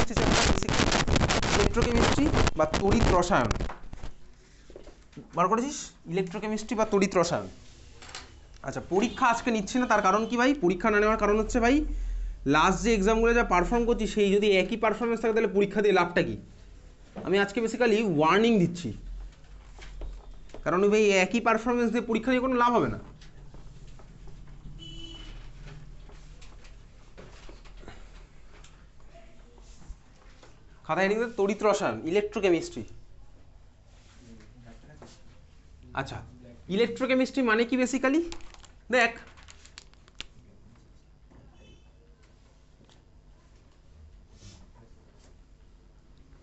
Electrochemistry chapter, electrochemistry বা তড়িৎ রসায়ন বার করেছিস, ইলেকট্রোকেমিস্ট্রি বা তড়িৎ রসায়ন। আচ্ছা, পরীক্ষা আজকে নিচ্ছি না, তার কারণ কি ভাই? পরীক্ষা না নেওয়ার কারণ হচ্ছে ভাই, লাস্ট যে এক্সামগুলো যা পারফর্ম করছি সেই যদি একই পারফরমেন্স থাকে তাহলে পরীক্ষা দিয়ে লাভটা কি? আমি আজকে বেসিক্যালি ওয়ার্নিং দিচ্ছি, কারণ ভাই একই পারফরমেন্স দিয়ে পরীক্ষা দিয়ে কোনো লাভ হবে না। খাতা হেডিং তড়িৎ রসায়ন, ইলেকট্রোকেমিস্ট্রি। আচ্ছা, ইলেকট্রোকেমিস্ট্রি মানে কি বেসিক্যালি? দেখ,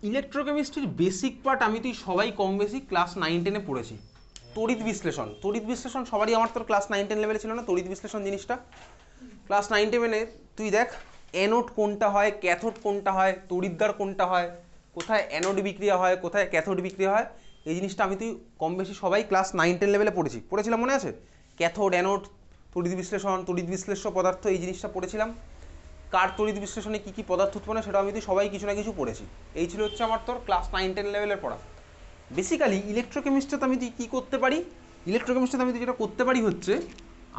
ইলেকট্রোকেমিস্ট্রির বেসিক পার্ট আমি তুই সবাই কম বেশি ক্লাস 9-10-এ পড়েছি। তড়িৎ বিশ্লেষণ, তড়িৎ বিশ্লেষণ সবারই, আমার তোর ক্লাস 9-10 লেভেলে ছিল না তড়িৎ বিশ্লেষণ জিনিসটা? ক্লাস 9-10-এ তুই দেখ অ্যানোড কোনটা হয়, ক্যাথোড কোনটা হয়, তড়িৎদ্বার কোনটা হয়, কোথায় অ্যানোড বিক্রিয়া হয়, কোথায় ক্যাথোড বিক্রিয়া হয়, এই জিনিসটা আমি তুই কম বেশি সবাই ক্লাস 9-10 লেভেলে পড়েছিলাম, মনে আছে? ক্যাথোড, অ্যানোড, তড়িৎ বিশ্লেষণ, তড়িৎ বিশ্লেষ্য পদার্থ, এই জিনিসটা পড়েছিলাম। কার তড়িৎ বিশ্লেষণে কী কী পদার্থ উৎপন্ন, সেটা আমি তুই সবাই কিছু না কিছু পড়েছি। এই ছিল হচ্ছে আমার তোর ক্লাস 9-10 লেভেলের পড়া। বেসিক্যালি ইলেকট্রোকেমিস্ট্রিতে আমি তুই কী করতে পারি, ইলেকট্রোকেমিস্ট্রিতে আমি তুই যেটা করতে পারি হচ্ছে,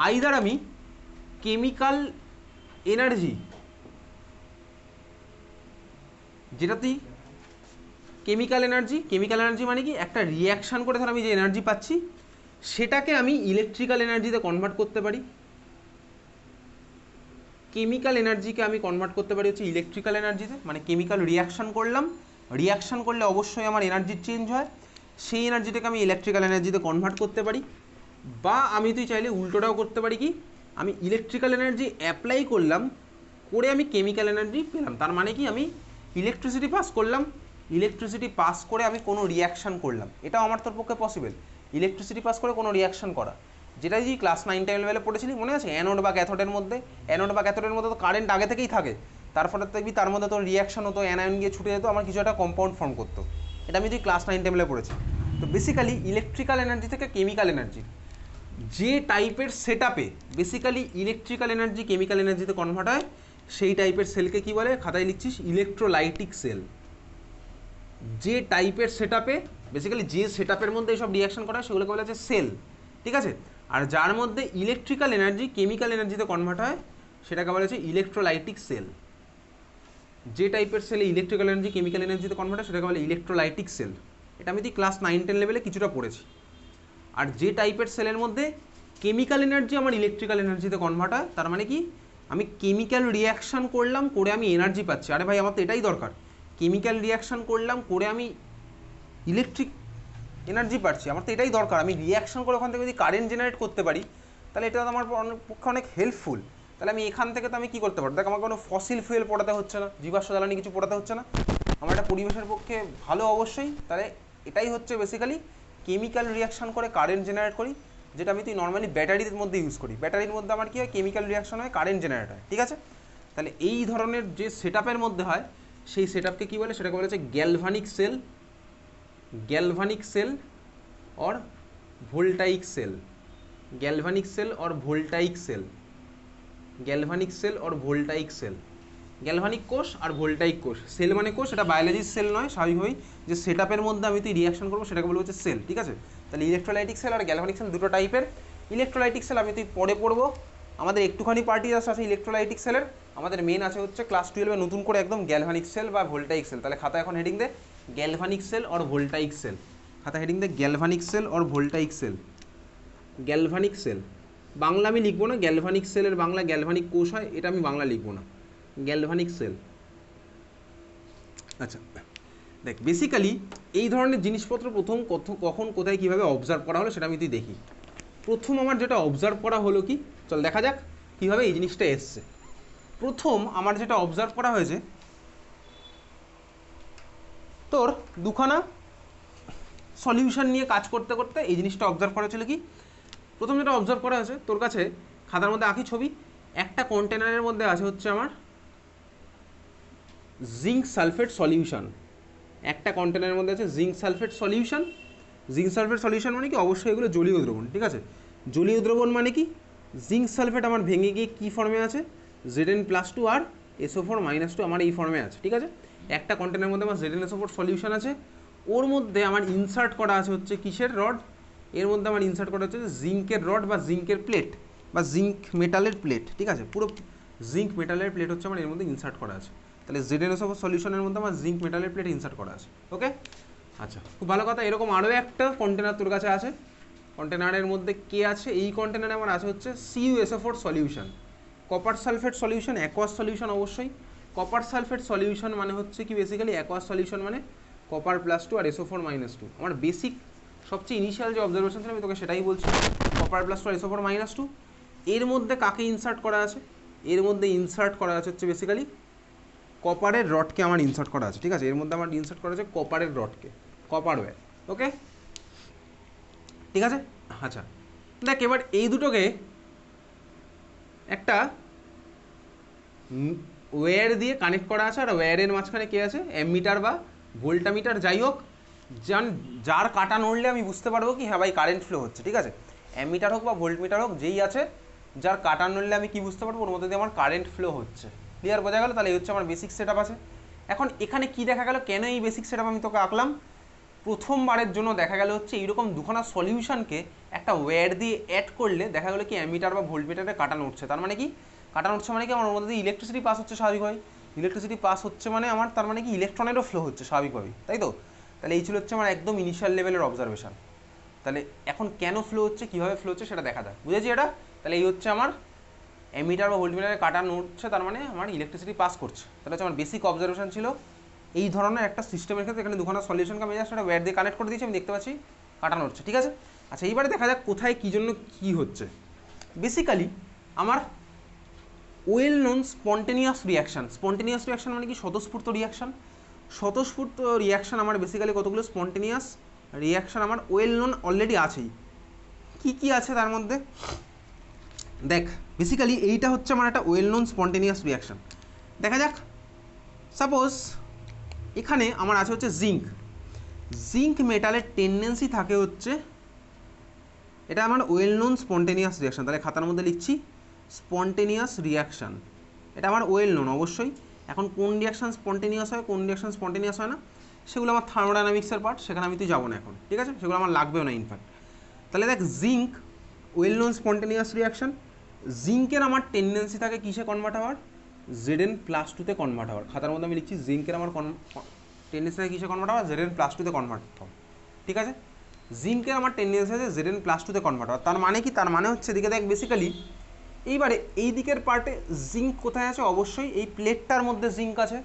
আইদার আমি কেমিক্যাল এনার্জি, যেটা তুই কেমিক্যাল এনার্জি মানে কি, একটা রিয়াকশান করে ধর আমি যে এনার্জি পাচ্ছি সেটাকে আমি ইলেকট্রিক্যাল এনার্জিতে কনভার্ট করতে পারি। কেমিক্যাল এনার্জিকে আমি কনভার্ট করতে পারি হচ্ছে ইলেকট্রিক্যাল এনার্জিতে, মানে কেমিক্যাল রিয়াকশান করলাম, রিয়াকশান করলে অবশ্যই আমার এনার্জি চেঞ্জ হয়, সেই এনার্জিটাকে আমি ইলেকট্রিক্যাল এনার্জিতে কনভার্ট করতে পারি। বা আমি তুই চাইলে উল্টোটাও করতে পারি, কি আমি ইলেকট্রিক্যাল এনার্জি অ্যাপ্লাই করলাম, করে আমি কেমিক্যাল এনার্জি পেলাম। তার মানে কি, আমি ইলেকট্রিসিটি পাস করলাম, ইলেকট্রিসিটি পাস করে আমি কোনো রিয়াকশান করলাম, এটাও আমার তোর পক্ষে পসিবল, ইলেকট্রিসিটি পাস করে কোনো রিয়াকশান করা। যেটা যদি ক্লাস 9-10 লেভেলে পড়েছিলি মনে আছে, অ্যানোড বা ক্যাথোডের মধ্যে, অ্যানোড বা ক্যাথোডের মধ্যে তো কারেন্ট আগে থেকেই থাকে, তারপরে দেখবি তার মধ্যে তোর রিয়াকশান হতো, অ্যানায়ন গিয়ে ছুটে যেত, আমার কিছু একটা কম্পাউন্ড ফর্ম করতো। এটা আমি যদি ক্লাস 9-10 লেভেলে পড়েছি। তো বেসিক্যালি ইলেকট্রিক্যাল এনার্জি থেকে কেমিক্যাল এনার্জি, যে টাইপের সেট আপে বেসিক্যালি ইলেকট্রিক্যাল এনার্জি কেমিক্যাল এনার্জিতে কনভার্ট হয়, সেই টাইপের সেলকে কি বলে, খাতায় লিখছিস ইলেকট্রোলাইটিক সেল। যে টাইপের সেট আপে বেসিক্যালি যে সেট আপের মধ্যে এইসব রিয়াকশন করা হয় সেগুলোকে বলা হচ্ছে সেল, ঠিক আছে? আর যার মধ্যে ইলেকট্রিক্যাল এনার্জি কেমিক্যাল এনার্জিতে কনভার্ট হয় সেটাকে বলা হচ্ছে ইলেকট্রোলাইটিক সেল। যে টাইপের সেলে ইলেকট্রিক্যাল এনার্জি কেমিক্যাল এনার্জিতে কনভার্ট হয় সেটাকে বলে ইলেকট্রোলাইটিক সেল। এটা আমি ক্লাস 9-10 লেভেলে কিছুটা পড়েছি। আর যে টাইপের সেলের মধ্যে কেমিক্যাল এনার্জি আমার ইলেকট্রিক্যাল এনার্জিতে কনভার্ট হয়, তার মানে কি, আমি কেমিক্যাল রিয়াকশান করলাম, করে আমি এনার্জি পাচ্ছি। আরে ভাই, আমার তো এটাই দরকার, কেমিক্যাল রিয়াকশান করলাম, করে আমি ইলেকট্রিক এনার্জি পাচ্ছি, আমার তো এটাই দরকার। আমি রিয়াকশান করে ওখান থেকে যদি কারেন্ট জেনারেট করতে পারি তাহলে এটা আমার পক্ষে অনেক হেল্পফুল। তাহলে আমি এখান থেকে তো আমি কী করতে পারি, দেখ আমার কোনো ফসিল ফুয়েল পোড়াতে হচ্ছে না, জীবাশ্ম জ্বালানি কিছু পোড়াতে হচ্ছে না, আমার এটা পরিবেশের পক্ষে ভালো অবশ্যই। তাহলে এটাই হচ্ছে বেসিক্যালি কেমিক্যাল রিয়াকশান করে কারেন্ট জেনারেট করি, যেটা আমি তুই নর্মালি ব্যাটারির মধ্যে ইউজ করি। ব্যাটারির মধ্যে আমার কী হয়, কেমিক্যাল রিয়াকশান হয়, কারেন্ট জেনারেট হয়, ঠিক আছে? তাহলে এই ধরনের যে সেট আপের মধ্যে হয় সেই সেট আপকে কী বলে, সেটাকে বলা হচ্ছে গ্যালভানিক সেল, গ্যালভানিক সেল और ভোল্টাইক সেল, গ্যালভানিক সেল और ভোল্টাইক সেল, গ্যালভানিক সেল और ভোল্টাইক সেল, গ্যালভানিক কোষ আর ভোল্টাইক কোষ। সেল মানে কোষ, এটা বায়োলজির সেল নয়, স্বাভাবিকভাবেই যে সেট আপের মধ্যে আমি তুই রিয়াকশন করবো সেটাকে বলবো হচ্ছে সেল, ঠিক আছে? তাহলে ইলেকট্রোলাইটিক সেল আর গ্যালভানিক সেল দুটো টাইপের। ইলেকট্রোলাইটিক সেল আমি তুই পরে পড়বো, আমাদের একটুখানি পার্টিকুলার আছে ইলেকট্রোলাইটিক সেলের, আমাদের মেন আছে হচ্ছে ক্লাস 12-এ নতুন করে একদম গ্যালভানিক সেল বা ভোল্টাইক সেল। তাহলে খাতা এখন হেডিং দে গ্যালভানিক সেল और ভোল্টাইক সেল, খাতা হেডিং দে গ্যালভানিক সেল और voltaic cell. Galvanic cell Bangla আমি লিখবো না, গ্যালভানিক সেলের বাংলা গ্যালভানিক কোষ হয়, এটা আমি বাংলা লিখবো না, গ্যালভানিক সেল। আচ্ছা দেখ, বেসিক্যালি এই ধরনের জিনিসপত্র প্রথম কখন কোথায় কীভাবে অবজার্ভ করা হলো সেটা আমি তুই দেখি। প্রথম আমার যেটা অবজার্ভ করা হলো কি, চল দেখা যাক কীভাবে এই জিনিসটা এসছে। প্রথম আমার যেটা অবজার্ভ করা হয়েছে, তোর দুখানা সলিউশন নিয়ে কাজ করতে করতে এই জিনিসটা অবজার্ভ করা ছিল। কি প্রথম যেটা অবজার্ভ করা হয়েছে, তোর কাছে খাতার মধ্যে আঁকি ছবি, একটা কন্টেনারের মধ্যে আছে হচ্ছে আমার জিঙ্ক সালফেট সলিউশন, একটা কন্টেনারের মধ্যে আছে zinc sulphate solution. Zinc sulphate solution মানে কি, অবশ্যই এগুলো জলীয় দ্রবণ, ঠিক আছে? জলীয় দ্রবণ মানে কি, জিঙ্ক সালফেট আমার ভেঙে গিয়ে কী ফর্মে আছে, Zn+2 আর SO4- 2 আমার এই ফর্মে আছে, ঠিক আছে? একটা কন্টেনারের মধ্যে আমার ZnSO4 সলিউশন আছে, ওর মধ্যে আমার ইনসার্ট করা আছে হচ্ছে কিসের রড, এর মধ্যে আমার ইনসার্ট করা হচ্ছে জিঙ্কের রড বা জিঙ্কের প্লেট বা জিঙ্ক মেটালের প্লেট, ঠিক আছে, পুরো জিঙ্ক মেটালের প্লেট হচ্ছে আমার এর মধ্যে ইনসার্ট করা আছে। তাহলে ZnSO4 সলিউশনের মধ্যে আমার জিঙ্ক মেটালের প্লেট ইনসার্ট করা আছে। ওকে, আচ্ছা, খুব ভালো কথা। এরকম আরও একটা কন্টেনার তোর কাছে আছে, কন্টেনারের মধ্যে কে আছে, এই কন্টেনারে আমার আছে হচ্ছে CuSO4 solution, copper sulphate solution, aqueous solution. অবশ্যই কপার সালফেট সলিউশন মানে হচ্ছে কি বেসিক্যালি অ্যাকোয়াস সলিউশন মানে কপার +2 আর SO4 -2। আমার বেসিক সবচেয়ে ইনিশিয়াল যে অবজারভেশন ছিল আমি তোকে সেটাই বলছি, কপার +2 আর SO4 -2। এর মধ্যে কাকে ইনসার্ট করা আছে, এর মধ্যে ইনসার্ট করা আছে হচ্ছে বেসিক্যালি কপারের রডকে আমার ইনসার্ট করা আছে, ঠিক আছে, এর মধ্যে আমার ইনসার্ট করা আছে কপারের রডকে, কপার ওয়্যার। ওকে, ঠিক আছে। আচ্ছা দেখ, এবার এই দুটোকে একটা ওয়্যার দিয়ে কানেক্ট করা আছে, আর ওয়্যারের মাঝখানে কে আছে, অ্যামিটার বা ভোল্টামিটার, যাই হোক, যার কাটা নড়লে আমি বুঝতে পারবো কি হ্যাঁ ভাই কারেন্ট ফ্লো হচ্ছে, ঠিক আছে, অ্যামিটার হোক বা ভোল্টমিটার হোক, যেই আছে যার কাটা নড়লে আমি কি বুঝতে পারবো ওর মধ্যে দিয়ে আমার কারেন্ট ফ্লো হচ্ছে। ক্লিয়ার, বোঝা গেল? তাহলে এই হচ্ছে আমার বেসিক সেট আপ আছে। এখন এখানে কি দেখা গেল, কেন এই বেসিক সেট আপ আমি তোকে আঁকলাম, প্রথমবারের জন্য দেখা গেল হচ্ছে এইরকম দুখানা সলিউশনকে একটা ওয়্যার দিয়ে অ্যাড করলে দেখা গেলো কি অ্যামিটার বা ভোল্টমিটারে কাটানো উঠছে। তার মানে কি কাটানো উঠছে মানে কি আমার ওর মধ্যে দিয়ে ইলেকট্রিসিটি পাস হচ্ছে স্বাভাবিকভাবেই, ইলেকট্রিসিটি পাস হচ্ছে মানে আমার তার মানে কি ইলেকট্রনেরও ফ্লো হচ্ছে স্বাভাবিকভাবেই, তাই তো? তাহলে এই ছিল হচ্ছে আমার একদম ইনিশিয়াল লেভেলের অবজারভেশন। তাহলে এখন কেন ফ্লো হচ্ছে, কীভাবে ফ্লো হচ্ছে সেটা দেখা যায়, বুঝেছি এটা? তাহলে এই হচ্ছে আমার অ্যামিটার বা ভোল্টমিটারে কাটানো উঠছে, তার মানে আমার ইলেকট্রিসিটি পাস করছে। তাহলে হচ্ছে আমার বেসিক অবজারভেশন ছিল এই ধরনের একটা সিস্টেমের ক্ষেত্রে এখানে দুখানা সলিউশনকে আমি জাস্ট একটা ওয়্যার দিয়ে কানেক্ট করে দিয়েছি, আমি দেখতে পাচ্ছি কাটানো হচ্ছে, ঠিক আছে। আচ্ছা এইবারে দেখা যাক কোথায় কী জন্য কী হচ্ছে। বেসিক্যালি আমার ওয়েল নোন স্পন্টেনিয়াস রিয়াকশান মানে কি স্বতঃস্ফূর্ত রিয়াকশান, স্বতঃস্ফূর্ত রিয়াকশান আমার বেসিক্যালি কতগুলো স্পন্টেনিয়াস রিয়াকশান আমার ওয়েল নোন অলরেডি আছেই। কি কি আছে তার মধ্যে দেখ, বেসিক্যালি এইটা হচ্ছে আমার একটা ওয়েল নোন স্পন্টেনিয়াস রিয়াকশান। দেখা যাক, সাপোজ এখানে আমার আছে হচ্ছে জিঙ্ক মেটালের টেন্ডেন্সি থাকে হচ্ছে, এটা আমার ওয়েল নোন স্পন্টেনিয়াস রিয়াকশান। তাহলে খাতার মধ্যে লিখছি স্পন্টেনিয়াস রিয়াকশান, এটা আমার ওয়েল নোন অবশ্যই। এখন কোন রিয়াকশান স্পন্টেনিয়াস হয়, কোন রিয়াকশান স্পন্টেনিয়াস হয় না, সেগুলো আমার থার্মোডাইনামিক্সের পার্ট, সেখানে আমি তুই যাবো না এখন, ঠিক আছে, সেগুলো আমার লাগবেও না ইনফ্যাক্ট। তাহলে দেখ, zinc well known spontaneous reaction, জিঙ্কের আমার টেন্ডেন্সি থাকে কিসে কনভার্ট হওয়ার, Zn+2 কনভার্ট হওয়ার। খাতার মধ্যে আমি লিখছি জিঙ্কের আমার টেন্ডেন্সি থাকে কিসে কনভার্ট হওয়ার, Zn+2 কনভার্ট হওয়া, ঠিক আছে। জিঙ্কের আমার টেন্ডেন্সি আছে Zn+2 কনভার্ট হওয়ার। তার মানে কি, তার মানে হচ্ছে এদিকে দেখ বেসিক্যালি এইবারে এই দিকের পার্টে জিঙ্ক কোথায় আছে, অবশ্যই এই প্লেটটার মধ্যে জিঙ্ক আছে।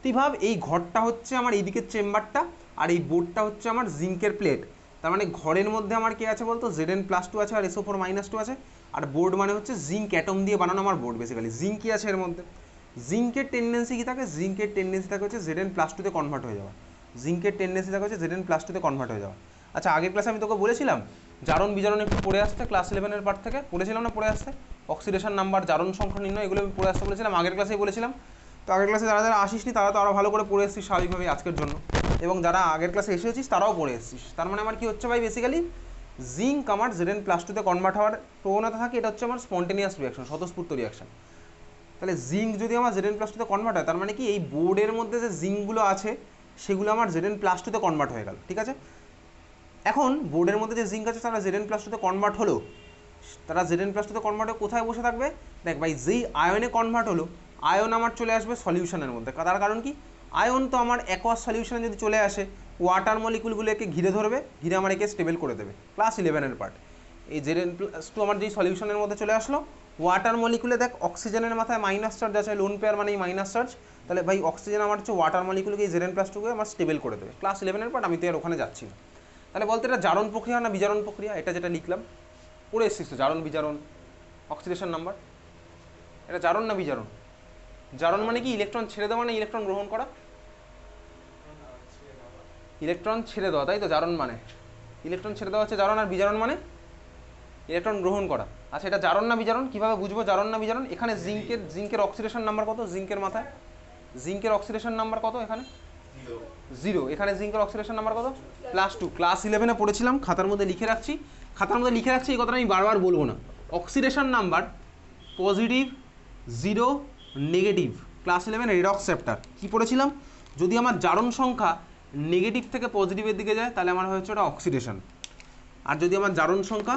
তুই ভাব এই ঘরটা হচ্ছে আমার এই দিকের চেম্বারটা, আর এই বোর্ডটা হচ্ছে আমার জিঙ্কের প্লেট। তার মানে ঘরের মধ্যে আমার কি আছে বলতো, Zn+2 আছে আর SO4 -2 আছে, আর বোর্ড মানে হচ্ছে জিঙ্ক অ্যাটম দিয়ে বানানো আমার বোর্ড। বেসিক্যালি জিঙ্ক কি আছে এর মধ্যে, জিঙ্কের টেন্ডেন্সি কি থাকে, জিঙ্কের টেন্ডেন্সি থাকে হচ্ছে Zn+2 কনভার্ট হয়ে যাওয়া, জিঙ্কের টেন্ডেন্সি থাকে হচ্ছে Zn+2 কনভার্ট হয়ে যাওয়া। আচ্ছা আগের ক্লাসে আমি তোকে বলেছিলাম জারণ বিজারণ একটু পড়ে আসতে, ক্লাস 11-এর পার্ট থেকে পড়েছিলাম না, পড়ে আসতে অক্সিডেশন নাম্বার, জারণ সংখ্যা নির্ণয়, এগুলো আমি পড়ে আসতে বলেছিলাম, আগের ক্লাসেই বলেছিলাম। তো আগের ক্লাসে যারা যারা আসিসনি তারা তো আরও ভালো করে পড়ে এসেছিস স্বাভাবিকভাবে আজকের জন্য, এবং যারা আগের ক্লাসে এসেছিস তারাও পড়ে এসেছিস। তার মানে আমার কি হচ্ছে ভাই, বেসিক্যালি জিঙ্ক আমার Zn+2 কনভার্ট হওয়ার প্রবণতা থাকে, এটা হচ্ছে আমার স্পন্টেনিয়াস রিয়াকশন, স্বতঃস্ফূর্ত রিয়াকশন। তাহলে জিঙ্ক যদি আমার Zn+2 কনভার্ট হয়, তার মানে কি এই বোর্ডের মধ্যে যে জিঙ্কগুলো আছে সেগুলো আমার Zn+2 কনভার্ট হয়ে গেল, ঠিক আছে। এখন বোর্ডের মধ্যে যে জিঙ্ক আছে তারা Zn+2 কনভার্ট হলো, তারা Zn+2 কনভার্ট হয়ে কোথায় বসে থাকবে, দেখ ভাই যেই আয়নে কনভার্ট হলো, আয়ন আমার চলে আসবে সলিউশনের মধ্যে। তার কারণ কি, আয়ন তো আমার অ্যাকোয়াস সলিউশনে যদি চলে আসে, ওয়াটার মলিকুলগুলোকে ঘিরে ধরবে, ঘিরে আমার একে স্টেবল করে দেবে। ক্লাস 11-এর পার্ট, এই Zn+2 আমার যেই সলিউশনের মধ্যে চলে আসলো, ওয়াটার মলিকুলে দেখ অক্সিজেনের মাথায় মাইনাস চার্জ আছে, লোন পেয়ার মানে মাইনাস চার্জ, তাহলে ভাই অক্সিজেন আমার হচ্ছে ওয়াটার মলিকুলকে এই Zn+2 আমার স্টেবল করে দেবে। ক্লাস 11-এর পার্ট, আমি তো আর ওখানে যাচ্ছি না। তাহলে বলতে এটা জারণ প্রক্রিয়া না বিজারণ প্রক্রিয়া, এটা যেটা লিখলাম পড়ে এসেছিস তো, জারণ বিজারণ অক্সিডেশন নাম্বার, এটা জারণ না বিজারণ? জারণ মানে কি ইলেকট্রন ছেড়ে দেওয়া, মানে ইলেকট্রন গ্রহণ করা, ইলেকট্রন ছেড়ে দেওয়া, তাই তো জারণ মানে, ইলেকট্রন ছেড়ে দেওয়া হচ্ছে জারণ, আর বিজারণ মানে ইলেকট্রন গ্রহণ করা। আচ্ছা এটা জারণ না বিজারণ, কীভাবে বুঝবো জারণ না বিজারণ? এখানে জিঙ্কের অক্সিডেশন নাম্বার কত, জিঙ্কের মাথায় জিঙ্কের অক্সিডেশন নাম্বার কত, এখানে 0, এখানে জিঙ্কের অক্সিডেশন নাম্বার কত, +2। ক্লাস 11-এ পড়েছিলাম, খাতার মধ্যে লিখে রাখছি, এই কথাটা আমি বারবার বলবো না। Oxidation number positive 0 negative, class 11 redox chapter কি পড়েছিলাম, যদি আমার জারণ সংখ্যা নেগেটিভ থেকে পজিটিভের দিকে যায় তাহলে আমার হচ্ছে ওটা অক্সিডেশন, আর যদি আমার জারণ সংখ্যা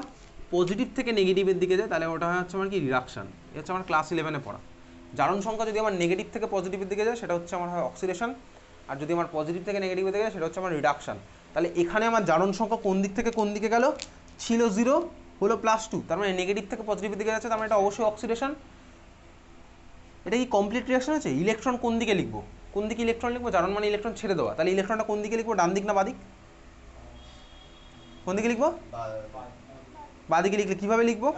পজিটিভ থেকে নেগেটিভের দিকে যায় তাহলে ওটা হচ্ছে আমার কি রিডাকশান। এ হচ্ছে আমার ক্লাস 11-এ পড়া। জারণ সংখ্যা যদি আমার নেগেটিভ থেকে পজিটিভের দিকে যায় সেটা হচ্ছে আমার হয় অক্সিডেশন, আর যদি আমার পজিটিভ থেকে নেগেটিভের দিকে যায় সেটা হচ্ছে আমার রিডাকশান। তাহলে এখানে আমার জারণ সংখ্যা কোন দিক থেকে কোন দিকে গেল, ছিল 0 হলো +2, তার মানে নেগেটিভ থেকে পজিটিভের দিকে যাচ্ছে, তার মানে এটা অবশ্যই অক্সিডেশন। এটা কি কমপ্লিট রিঅ্যাকশন আছে? ইলেকট্রন কোন দিকে লিখবো, কোন দিকে ইলেকট্রন লিখবো, জারণ মানে ইলেকট্রন ছেড়ে দেওয়া, তাহলে ইলেকট্রনটা কোন দিকে লিখবো, ডান দিক না বাদিক? কোন দিকে লিখবো? বাদিকে লিখলে কিভাবে লিখবো?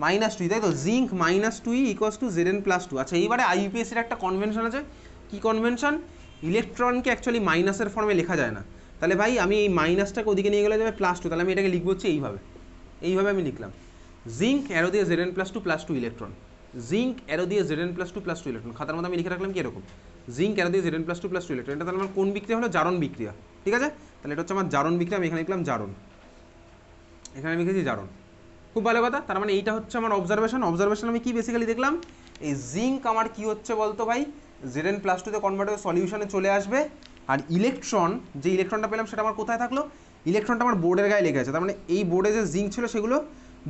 -2, তাই তো, জিঙ্ক -2E = Zn+2। আচ্ছা এইবারে IUPAC এর একটা কনভেনশন আছে, কি কনভেনশন? ইলেকট্রনকে অ্যাকচুয়ালি মাইনাসের ফর্মে লেখা যায় না, তাহলে ভাই আমি এই মাইনাসটাকে ওদিকে নিয়ে গেলে যাবে +2, তাহলে আমি এটাকে লিখবো হচ্ছে এইভাবে আমি লিখলাম, জিঙ্ক অ্যারো দিয়ে Zn+2 +2 ইলেকট্রন, জিঙ্ক অ্যারো দিয়ে Zn+2 +2 ইলেকট্রন। খাতার মধ্যে আমি লিখে রাখলাম কি এরকম, জিঙ্ক অ্যারো দিয়ে Zn+2 +2 ইলেকট্রন। এটা তাহলে আমার কোন বিক্রিয়া হলো? জারণ বিক্রিয়া, ঠিক আছে? তাহলে এটা হচ্ছে আমার জারণ বিক্রিয়া, আমি এখানে লিখলাম জারণ, এখানে আমি লিখেছি জারণ। খুব ভালো কথা, তার মানে এইটা হচ্ছে আমার অবজারভেশন। আমি কি বেসিক্যালি দেখলাম, এই জিঙ্ক আমার কি হচ্ছে বলতো ভাই, Zn+2 তে কনভার্ট হয়ে সলিউশনে চলে আসবে, আর ইলেকট্রন, যে ইলেকট্রনটা পেলাম সেটা আমার কোথায় থাকলো, ইলেকট্রনটা আমার বোর্ডের গায়ে লেগে আছে, তার মানে এই বোর্ডে যে জিঙ্ক ছিল সেগুলো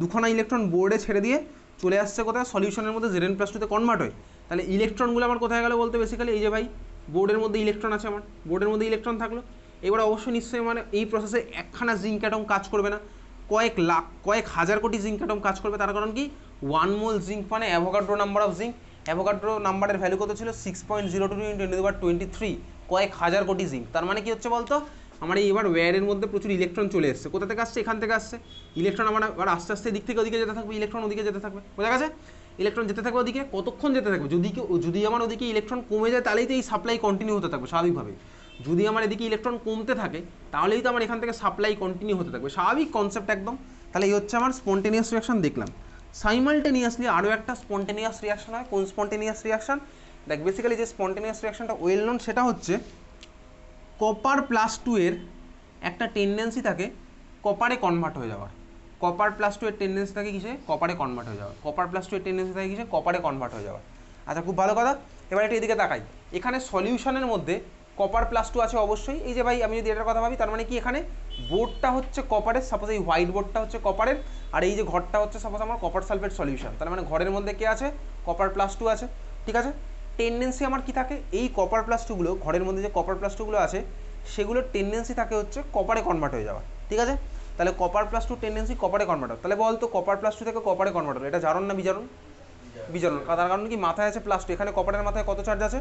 দুখানা ইলেকট্রন বোর্ডে ছেড়ে দিয়ে চলে আসছে কোথায়, সলিউশনের মধ্যে Zn+2 তে কনভার্ট হয়। তাহলে ইলেকট্রনগুলো আমার কোথায় গেলো বলতে বেসিক্যালি এই যে ভাই বোর্ডের মধ্যে ইলেকট্রন আছে, আমার বোর্ডের মধ্যে ইলেকট্রন থাকলো। এবার অবশ্যই নিশ্চয়ই মানে এই প্রসেসে একখানা জিঙ্ক অ্যাটম কাজ করবে না, কয়েক হাজার কোটি জিঙ্ক অ্যাটম কাজ করবে। তার কারণ কি, 1 মোল জিঙ্ক মানে Avogadro number of zinc, Avogadro নাম্বারের ভ্যালু কত ছিল, 6.02 × 10⁻23, কয়েক হাজার কোটি জিঙ্ক। তার মানে কি হচ্ছে বলতো, আমার এবার ওয়্যারের মধ্যে প্রচুর ইলেকট্রন চলে এসছে, কোথা থেকে আসছে, এখান থেকে আসছে ইলেকট্রন, আমার আবার আস্তে আস্তে দিক থেকে ওদিকে যেতে থাকবে, ইলেকট্রন ওদিকে যেতে থাকবে, বোঝা গেছে? ইলেকট্রন যেতে থাকবে ওদিকে, কতক্ষণ যেতে থাকবে, যদি আমার ওদিকে ইলেকট্রন কমে যায় তাহলেই তো এই সাপ্লাই কন্টিনিউ হতে থাকবে স্বাভাবিকভাবে, যদি আমার এদিকে ইলেকট্রন কমতে থাকে তাহলেই তো আমার এখান থেকে সাপ্লাই কন্টিনিউ হতে থাকবে, স্বাভাবিক কনসেপ্ট একদম। তাহলে এই হচ্ছে আমার স্পন্টেনিয়াস রিয়াকশন দেখলাম। সাইমালটেনিয়াসলি আরও একটা স্পন্টেনিয়াস রিয়াকশন হয়, কোন স্পন্টেনিয়াস রিয়াকশন? দেখ বেসিক্যালি যে স্পন্টেনিয়াস রিয়াকশনটা ওয়েল নোন সেটা হচ্ছে কপার+2 এর একটা টেন্ডেন্সি থাকে কপারে কনভার্ট হয়ে যাওয়ার, কপার+2 এর টেন্ডেন্সি থাকে কিসে, কপারে কনভার্ট হয়ে যাওয়ার, কপার+2 এর টেন্ডেন্সি থাকে কিসে, কপারে কনভার্ট হয়ে যাওয়ার। আচ্ছা খুব ভালো কথা, এবার একটু এদিকে তাকাই, এখানে সলিউশনের মধ্যে কপার+2 আছে অবশ্যই, এই যে ভাই আমি যদি এটার কথা ভাবি তার মানে কি, এখানে বোর্ডটা হচ্ছে কপারের, সাপোজ এই হোয়াইট বোর্ডটা হচ্ছে কপারের, আর এই যে ঘরটা হচ্ছে সাপোজ আমার কপার সালফেট সলিউশন, তার মানে ঘরের মধ্যে কে আছে, কপার+2 আছে, ঠিক আছে? টেন্ডেন্সি আমার কি থাকে, এই কপার+2গুলো, ঘরের মধ্যে যে কপার+2গুলো আছে সেগুলোর টেন্ডেন্সি থাকে হচ্ছে কপারে কনভার্ট হয়ে যাওয়া, ঠিক আছে? তাহলে কপার+2 টেন্ডেন্সি কপারে কনভার্ট হয়, তাহলে বলতো কপার+2 থেকে কপারে কনভার্ট হলো, এটা জারণ না বিজারণ? বিজারণ, তার কারণ কি, মাথায় আছে +2, এখানে কপারের মাথায় কত চার্জ আছে,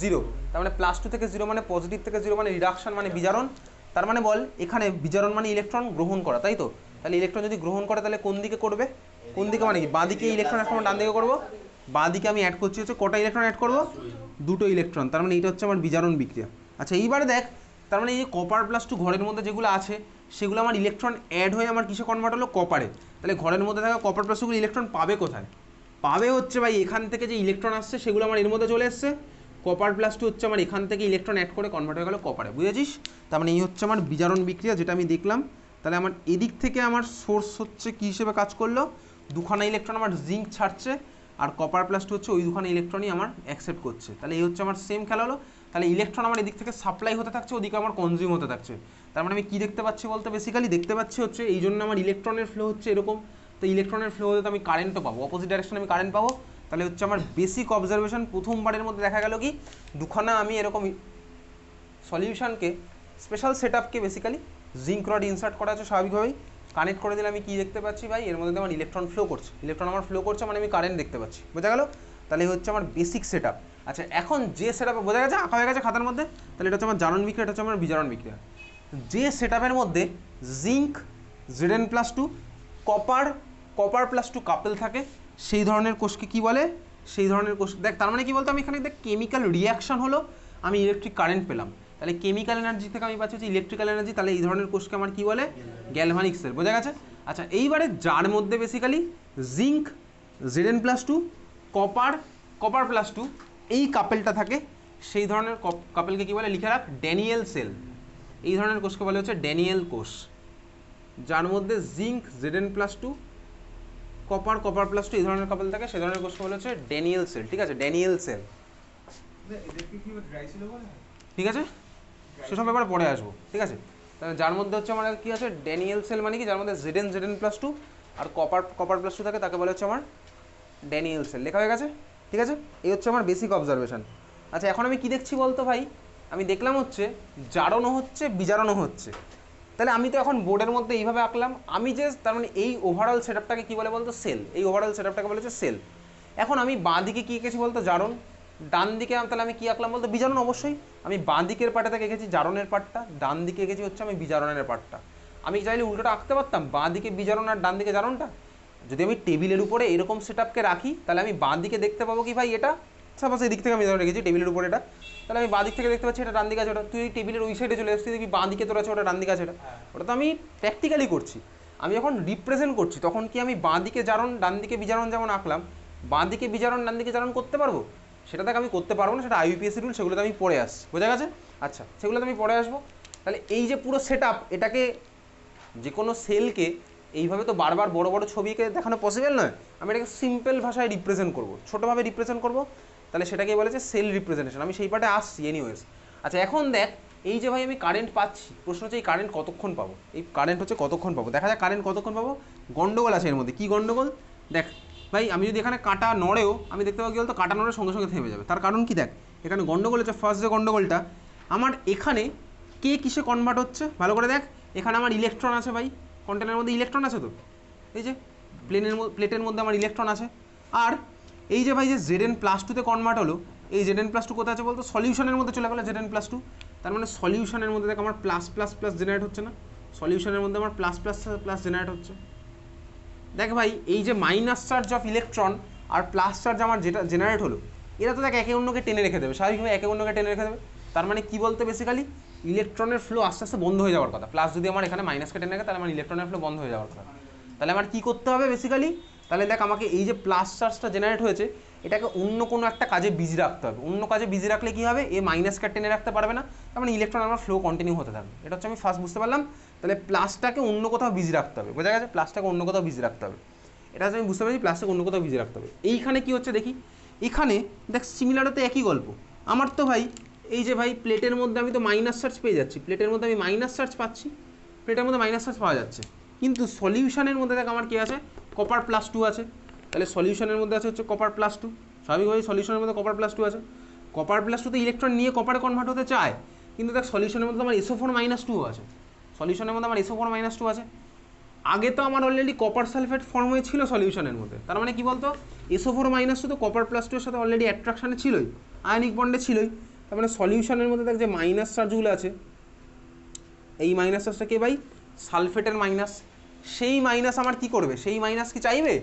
0, তার মানে +2 থেকে 0 মানে পজিটিভ থেকে 0 মানে রিডাকশন মানে বিজারণ, তার মানে বল এখানে বিজারণ মানে ইলেকট্রন গ্রহণ করা, তাই তো? তাহলে ইলেকট্রন যদি গ্রহণ করে তাহলে কোন দিকে করবে, কোন দিকে মানে কি, বাঁ দিকে ইলেকট্রন এখন ডান দিকে করবো, বাঁ দিকে আমি অ্যাড করছি হচ্ছে কটা ইলেকট্রন অ্যাড করবো, 2টো ইলেকট্রন, তার মানে এইটা হচ্ছে আমার বিজারণ বিক্রিয়া। আচ্ছা এইবারে দেখ, তার মানে এই যে কপার+2 ঘরের মধ্যে যেগুলো আছে সেগুলো আমার ইলেকট্রন অ্যাড হয়ে আমার কিসে কনভার্ট হলো, কপারে, তাহলে ঘরের মধ্যে থাকা কপার+2 ইলেকট্রন পাবে কোথায়, পাবে হচ্ছে ভাই এখান থেকে যে ইলেকট্রন আসছে সেগুলো আমার এর মধ্যে চলে এসছে, কপার+2 হচ্ছে আমার এখান থেকে ইলেকট্রন অ্যাড করে কনভার্ট হয়ে গেল কপারে, বুঝেছিস? তার মানে এই হচ্ছে আমার বিজারণ বিক্রিয়া যেটা আমি দেখলাম। তাহলে আমার এদিক থেকে আমার সোর্স হচ্ছে কী হিসেবে কাজ করলো, দুখানা ইলেকট্রন আমার জিঙ্ক ছাড়ছে, আর কপার+2 হচ্ছে ওই দুখানা ইলেকট্রনই আমার অ্যাকসেপ্ট করছে, তাহলে এই হচ্ছে আমার সেম খেলা হলো। তাহলে ইলেকট্রন আমার এদিক থেকে সাপ্লাই হতে থাকছে, ওদিকে আমার কনজিউম হতে থাকছে, তার মানে আমি কী দেখতে পাচ্ছি বলতে বেসিক্যালি দেখতে পাচ্ছি হচ্ছে এই জন্য আমার ইলেকট্রনের ফ্লো হচ্ছে এরকম, তো ইলেকট্রনের ফ্লো হতে আমি কারেন্টও পাবো, অপোজিট ডাইরেকশনে আমি কারেন্ট পাবো। তাহলে হচ্ছে আমার বেসিক অবজারভেশন, প্রথমবারের মধ্যে দেখা গেল কি দুখানা আমি এরকম সলিউশনকে স্পেশাল সেটআপকে বেসিক্যালি জিঙ্ক রড ইনসার্ট করা আছে স্বাভাবিকভাবেই, কানেক্ট করে দিলে আমি কি দেখতে পাচ্ছি ভাই, এর মধ্যে আমার ইলেকট্রন ফ্লো করছে, ইলেকট্রন আমার ফ্লো করছে মানে আমি কারেন্ট দেখতে পাচ্ছি, বোঝা গেল? তাহলে হচ্ছে আমার বেসিক সেটআপ। আচ্ছা এখন যে সেটআপে বোঝা গেছে, আঁকা হয়ে গেছে খাতার মধ্যে, তাহলে এটা হচ্ছে আমার জারণ বিক্রিয়া, এটা হচ্ছে আমার বিজারণ বিক্রিয়া। যে সেটআপের মধ্যে জিঙ্ক Zn+2 কপার+2 কাপেল থাকে সেই ধরনের কোষকে কি বলে, সেই ধরনের কোষ, দেখ তার মানে কি বলতো, আমি এখানে দেখ কেমিক্যাল রিয়াকশন হলো, আমি ইলেকট্রিক কারেন্ট পেলাম, তাহলে কেমিক্যাল এনার্জি থেকে আমি পাচ্ছি হচ্ছে ইলেকট্রিক্যাল এনার্জি, তাহলে এই ধরনের কোষকে আমার কি বলে, গ্যালভানিক সেল, বোঝা গেছে? আচ্ছা এইবারে যার মধ্যে বেসিক্যালি জিঙ্ক Zn+2 কপার+2 এই কাপেলটা থাকে, সেই ধরনের কাপেলকে কি বলে, লিখে রাখ ড্যানিয়েল সেল, এই ধরনের কোষকে বলে হচ্ছে ড্যানিয়েল কোষ, যার মধ্যে zinc Zn+2 copper, copper plus two এই ধরনের কাপল থাকে, সে ধরনের কোষকে বলা হচ্ছে ড্যানিয়েল সেল। ঠিক আছে, ড্যানিয়েল সেল। ঠিক আছে, সেসব ব্যাপারে পরে আসবো। ঠিক আছে, তাহলে যার মধ্যে হচ্ছে আমার কি আছে ড্যানিয়েল সেল, মানে কি যার মধ্যে জেডেন প্লাস টু আর কপার প্লাস টু থাকে, তাকে বলা হচ্ছে আমার ড্যানিয়েল সেল। লেখা হয়ে গেছে? ঠিক আছে, এই হচ্ছে আমার বেসিক অবজারভেশন। আচ্ছা, এখন আমি কি দেখছি বলতো ভাই? আমি দেখলাম হচ্ছে জারণও হচ্ছে, বিজারণও হচ্ছে। তাহলে আমি তো এখন বোর্ডের মধ্যে এইভাবে আঁকলাম, আমি যে তার মানে এই ওভারঅল সেটআপটাকে কি বলে বলতো? সেল। এই ওভারঅল সেটআপটাকে বলে হচ্ছে সেল। এখন আমি বাঁ দিকে কি এঁকেছি বলতো? জারণ। ডান দিকে তাহলে আমি কি আঁকলাম বলতো? বিজারণ। অবশ্যই আমি বাঁ দিকের পার্টে থেকে এঁকেছি জারণের পার্টটা, ডান দিকে এঁকেছি হচ্ছে আমি বিজারণের পার্টটা। আমি চাইলে উল্টোটা আঁকতে পারতাম, বাঁ দিকে বিজারণ আর ডান দিকে জারণটা। যদি আমি টেবিলের উপরে এরকম সেটআপকে রাখি, তাহলে আমি বাঁ দিকে দেখতে পাবো কি ভাই এটা, সাপোজ এই দিক থেকে আমি ধরে রেখেছি টেবিলের উপরে এটা, তাহলে আমি বাঁ দিক থেকে দেখতে পাচ্ছি এটা ডান দিকে আছে ওটা। তুই টেবিলের ওই সাইডে চলে আসছিস, দেখবি বাঁ দিকে তোর আছে ওটা ডান দিকে আছে এটা। ওটা তো আমি প্র্যাকটিক্যালি করছি। আমি যখন রিপ্রেজেন্ট করছি তখন কি আমি বাঁ দিকে জারণ ডান দিকে বিজারণ যেমন আঁকলাম, বাঁ দিকে বিজারণ ডান দিকে জারণ করতে পারবো? সেটা থেকে আমি করতে পারবো না, সেটা আইইউপিএসসি রুল, সেগুলোতে আমি পড়ে আসছি। বোঝা গেছে? আচ্ছা, সেগুলোতে আমি পড়ে আসবো। তাহলে এই যে পুরো সেটআপ, এটাকে যে কোনো সেলকে এইভাবে তো বারবার বড় বড় ছবিকে দেখানো পসিবল নয়। আমি এটাকে সিম্পল ভাষায় রিপ্রেজেন্ট করবো, ছোটোভাবে রিপ্রেজেন্ট করবো। তাহলে সেটাকে বলেছে সেল রিপ্রেজেন্টেশন। আমি সেই পার্টে আসছি এনিওয়েজ। আচ্ছা, এখন দেখ এই যে ভাই আমি কারেন্ট পাচ্ছি, প্রশ্ন হচ্ছে এই কারেন্ট কতক্ষণ পাবো? এই কারেন্ট হচ্ছে কতক্ষণ পাবো? দেখা যাক কারেন্ট কতক্ষণ পাবো। গন্ডগোল আছে এর মধ্যে। কি গন্ডগোল? দেখ ভাই, আমি যদি এখানে কাটা নড়েও আমি দেখতে পাবো কি বলতো, কাটা নড়ে সঙ্গে সঙ্গে থেমে যাবে। তার কারণ কি? দেখ এখানে গন্ডগোল হচ্ছে, ফার্স্ট যে গন্ডগোলটা, আমার এখানে কে কিসে কনভার্ট হচ্ছে ভালো করে দেখ। এখানে আমার ইলেকট্রন আছে ভাই, কন্টেনারের মধ্যে ইলেকট্রন আছে তো, এই যে প্লেটের মধ্যে আমার ইলেকট্রন আছে। আর এই যে ভাই যে জেডএন প্লাস টুতে কনভার্ট হলো, এই জেডএন প্লাস টু কোথায় আছে বলতো? সলিউশনের মধ্যে চলে গেলো জেডএন প্লাস টু। তার মানে সলিউশনের মধ্যে দেখ আমার প্লাস প্লাস প্লাস জেনারেট হচ্ছে না? সলিউশনের মধ্যে আমার প্লাস প্লাস প্লাস জেনারেট হচ্ছে। দেখ ভাই, এই যে মাইনাস চার্জ অফ ইলেকট্রন আর প্লাস চার্জ আমার যেটা জেনারেট হলো, এরা তো দেখ একে অন্যকে টেনে রেখে দেবে, স্বাভাবিকভাবে একে অন্যকে টেনে রেখে দেবে। তার মানে কি বলতে বেসিক্যালি ইলেকট্রনের ফ্লো আস্তে আস্তে বন্ধ হয়ে যাওয়ার কথা। প্লাস যদি আমার এখানে মাইনাসকে টেনে রাখে, তাহলে আমার ইলেকট্রনের ফ্লো বন্ধ হয়ে যাওয়ার কথা। তাহলে আমার কি করতে হবে বেসিক্যালি? তাহলে দেখ আমাকে এই যে প্লাস চার্জটা জেনারেট হয়েছে, এটাকে অন্য কোনো একটা কাজে বিজি রাখতে হবে। অন্য কাজে বিজি রাখলে কি হবে? এ মাইনাসকে টেনে রাখতে পারবে না, তার মানে ইলেকট্রন আমার ফ্লো কন্টিনিউ হতে থাকবে। এটা হচ্ছে আমি ফার্স্ট বুঝতে পারলাম। তাহলে প্লাসটাকে অন্য কোথাও বিজি রাখতে হবে। বোঝা গেছে? প্লাসটাকে অন্য কোথাও বিজি রাখতে হবে। এটা হচ্ছে আমি বুঝতে পারছি প্লাসটাকে অন্য কোথাও বিজি রাখতে হবে। এইখানে কি হচ্ছে দেখি, এখানে দেখ সিমিলারতে একই গল্প। আমার তো ভাই এই যে ভাই প্লেটের মধ্যে আমি তো মাইনাস চার্জ পেয়ে যাচ্ছি, প্লেটের মধ্যে আমি মাইনাস চার্জ পাচ্ছি, প্লেটের মধ্যে মাইনাস চার্জ পাওয়া যাচ্ছে। কিন্তু সলিউশনের মধ্যে দেখ আমার কি আছে? কপার প্লাস টু আছে। তাহলে সলিউশনের মধ্যে আছে হচ্ছে কপার প্লাস টু। স্বাভাবিকভাবেই সলিউশনের মধ্যে কপার প্লাস টু আছে। কপার প্লাস টুতে ইলেকট্রন নিয়ে কপারে কনভার্ট হতে চায়, কিন্তু দেখ সলিউশনের মধ্যে আমার SO4 মাইনাস টু আছে। সলিউশনের মধ্যে আমার SO4 মাইনাস টু আছে। আগে তো আমার অলরেডি কপার সালফেট ফর্ম হয়ে ছিল সলিউশনের মধ্যে। তার মানে কি বলতো, SO4 মাইনাস টু তো কপার প্লাস টু এর সাথে অলরেডি অ্যাট্রাকশানে ছিলই, আয়নিক বন্ডে ছিলই। তার মানে সলিউশনের মধ্যে দেখ যে মাইনাস চার্জগুলো আছে, এই মাইনাস চার্জটা কে ভাই? সালফেটের মাইনাস। সেই মাইনাস আমার কি করবে? সেই মাইনাস কি চাইবে?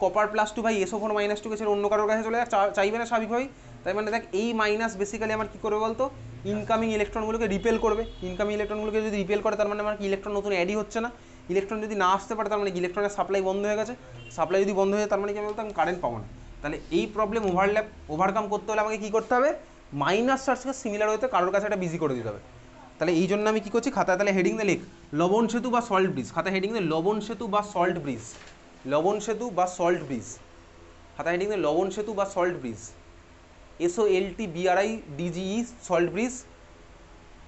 কপার প্লাস টু ভাই SO4 মাইনাস টুকে ছেড়ে অন্য কারোর কাছে চলে যাক, চাইবে না স্বাভাবিকভাবেই। তাই মানে দেখ এই মাইনাস বেসিক্যালি আমার কি করবে বলতো, ইনকামিং ইলেকট্রনগুলোকে রিপেল করবে। ইনকামিং ইলেকট্রনগুলোকে যদি রিপেল করে, তার মানে আমার কি ইলেকট্রন নতুন অ্যাডই হচ্ছে না। ইলেকট্রন যদি না আসতে পারে, তার মানে ইলেকট্রনের সাপ্লাই বন্ধ হয়ে গেছে। সাপ্লাই যদি বন্ধ হয়ে যায়, তার মানে কি বলতো, আমি কারেন্ট পাবো না। তাহলে এই প্রবলেম ওভারকাম করতে হলে আমাকে কী করতে হবে? মাইনাস চার্জকে সিমিলার হতে কারোর কাছে একটা বিজি করে দিতে হবে। তাহলে এই জন্য আমি কী করছি, খাতায় তাহলে হেডিং দিয়ে লিখ লবণ সেতু বা সল্ট ব্রিজ। খাতায় হেডিং দিয়ে লবণ সেতু বা সল্ট ব্রিজ, লবণ সেতু বা সল্ট ব্রিজ। খাতায় হেডিং দিয়ে লবণ সেতু বা salt bridge, SOLTBRIDGE salt bridge.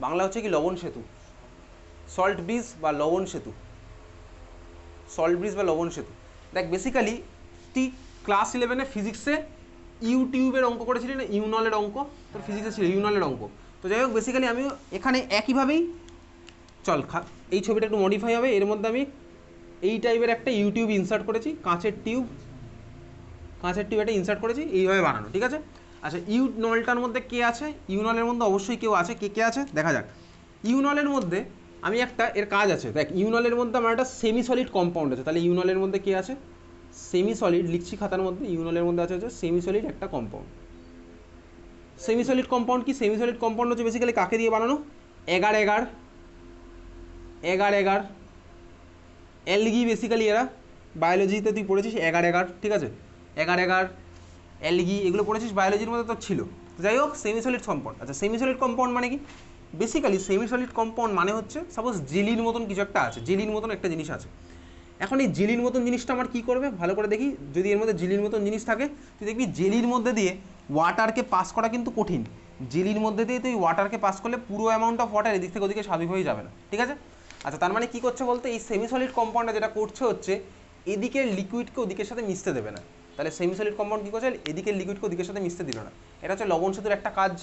Bangla হচ্ছে কি লবণ সেতু, সল্ট ব্রিজ বা লবণ সেতু, সল্ট ব্রিজ বা লবণ সেতু। দেখ বেসিক্যালি তুই ক্লাস 11-এ ফিজিক্সে ইউটিউবের অঙ্ক করেছিলি না? ইউনলের অঙ্ক তোর ফিজিক্সে ছিল, ইউনলের অঙ্ক। তো যাই হোক বেসিক্যালি আমিও এখানে একইভাবেই চল এই ছবিটা একটু মডিফাই হবে। এর মধ্যে আমি এই টাইপের একটা ইউটিউব ইনসার্ট করেছি, কাঁচের টিউব একটা ইনসার্ট করেছি এইভাবে বানানো। ঠিক আছে? আচ্ছা, ইউনলটার মধ্যে কে আছে? ইউনলের মধ্যে অবশ্যই কেউ আছে। কে আছে দেখা যাক। ইউনলের মধ্যে আমি একটা, এর কাজ আছে দেখ, ইউনলের মধ্যে আমার একটা সেমি সলিড কম্পাউন্ড আছে। তাহলে ইউনলের মধ্যে কে আছে? সেমি সলিড লিখছি খাতার মধ্যে। ইউনলের মধ্যে আছে হচ্ছে সেমি সলিড একটা কম্পাউন্ড। সেমি সলিড কম্পাউন্ড কি? সেমি সলিড কম্পাউন্ড হচ্ছে বেসিক্যালি কাকে দিয়ে বানানো? এগার অ্যালগি। বেসিক্যালি এরা বায়োলজিতে তুই পড়েছিস এগার, ঠিক আছে? এগার অ্যালগি এগুলো পড়েছিস বায়োলজির মধ্যে তো ছিল। যাই হোক, সেমি সলিড কম্পাউন্ড। আচ্ছা, সেমি সলিড কম্পাউন্ড মানে কি? বেসিক্যালি সেমি সলিড কম্পাউন্ড মানে হচ্ছে সাপোজ জেলির মতন কিছু একটা আছে, জেলির মতন একটা জিনিস আছে। এখন এই জেলির মতন জিনিসটা আমার কী করবে ভালো করে দেখি, যদি এর মধ্যে জেলির মতন জিনিস থাকে তুই দেখবি জেলির মধ্যে দিয়ে ওয়াটারকে পাস করা কিন্তু কঠিন। জেলির মধ্যে দিয়ে তুই ওয়াটারকে পাস করলে পুরো অ্যামাউন্ট অফ ওয়াটার এদিক থেকে ওদিকে স্বাভাবিক হয়ে যাবে না, ঠিক আছে? আচ্ছা, তার মানে কী করছে বলতে এই সেমি সলিড কম্পাউন্ডটা যেটা করছে হচ্ছে এদিকের লিকুইডকে ওদিকের সাথে মিশতে দেবে না। তাহলে সেমি সলিড কম্পাউন্ড কী করছে, এদিকের লিকুইডকে ওদিকের সাথে মিশতে দিল না। এটা হচ্ছে লবণ সেতুর একটা কাজ।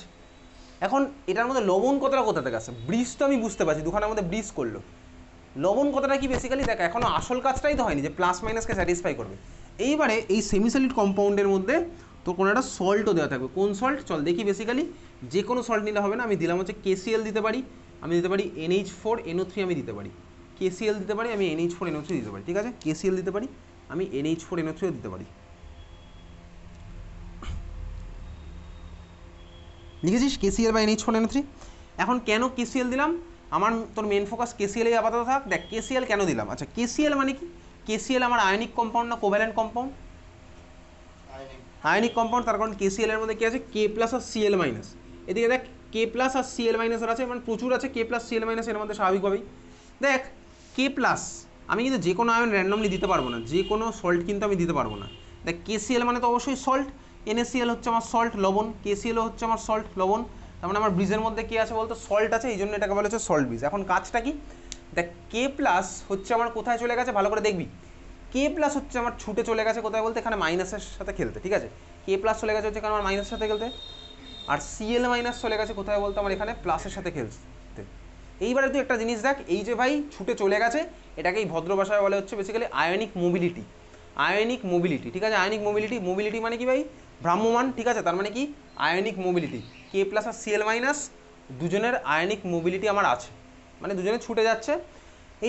এখন এটার মধ্যে লবণ কতটা কোথা থেকে আসে, ব্রিজ তো আমি বুঝতে পারছি, দুখানের মধ্যে ব্রিজ করলো। লবণ কতটা কি বেসিক্যালি দেখা এখনো আসল কাজটাই তো হয়নি যে প্লাস মাইনাসকে স্যাটিসফাই করবে। এইবারে এই সেমি সলিড কম্পাউন্ডের মধ্যে তো কোনো একটা সল্টও দেওয়া থাকবে। কোন সল্ট চল দেখি, বেসিক্যালি যে কোনো সল্ট নিলে হবে না। আমি দিলাম হচ্ছে KCl দিতে পারি, আমি দিতে পারি NH4NO3 আমি দিতে পারি, KCl দিতে পারি, আমি NH4NO3 দিতে পারি, ঠিক আছে? KCl দিতে পারি, আমি NH4NO3ও দিতে পারি। লিখেছিস KCl বা NH4NO3? এখন কেন KCl দিলাম, আমার তোর মেন ফোকাস KCl এই আপাতত থাক। দেখ KCl কেন দিলাম, আচ্ছা KCl মানে কি, KCl আমার আয়নিক কম্পাউন্ড না কোভ্যালেন্ট কম্পাউন্ড? Ionic compound. তার কারণ KCl এর মধ্যে কি আছে, K প্লাস আর Cl মাইনাস। এদিকে দেখ K প্লাস আর Cl মাইনাস আছে, মানে প্রচুর আছে K প্লাস Cl মাইনাস এর মধ্যে স্বাভাবিকভাবেই। দেখ K প্লাস আমি কিন্তু যে কোনো আয়ন র্যান্ডমলি দিতে পারবো না, যে কোনো সল্ট কিন্তু আমি দিতে পারবো না। দেখ KCl মানে তো অবশ্যই সল্ট, NaCl হচ্ছে আমার সল্ট লবণ, KCl হচ্ছে আমার সল্ট লবণ। তার মানে আমার ব্রিজের মধ্যে কি আছে বলতো, সল্ট আছে, এই জন্য এটাকে বলা হচ্ছে সল্ট ব্রিজ। এখন কাজটা কি দেখ, K প্লাস হচ্ছে আমার কোথায় চলে গেছে ভালো করে দেখবি, K প্লাস হচ্ছে আমার ছুটে চলে গেছে কোথায় বলতে এখানে মাইনাসের সাথে খেলতে, ঠিক আছে? K প্লাস চলে গেছে হচ্ছে এখানে আমার মাইনাসের সাথে খেলতে, আর Cl মাইনাস চলে গেছে কোথায় বলতে আমার এখানে প্লাসের সাথে খেলতে। এইবারে তুই একটা জিনিস দেখ, এই যে ভাই ছুটে চলে গেছে এটাকেই ভদ্র ভাষায় বলা হচ্ছে basically ionic mobility. Ionic mobility, ঠিক আছে? আয়নিক মোবিলিটি, মোবিলিটি মানে কি ভাই, ভ্রাম্যমান, ঠিক আছে? তার মানে কি আয়নিক মোবিলিটি, K প্লাস আর Cl মাইনাস দুজনের আয়নিক মোবিলিটি আমার আছে, মানে দুজনে ছুটে যাচ্ছে।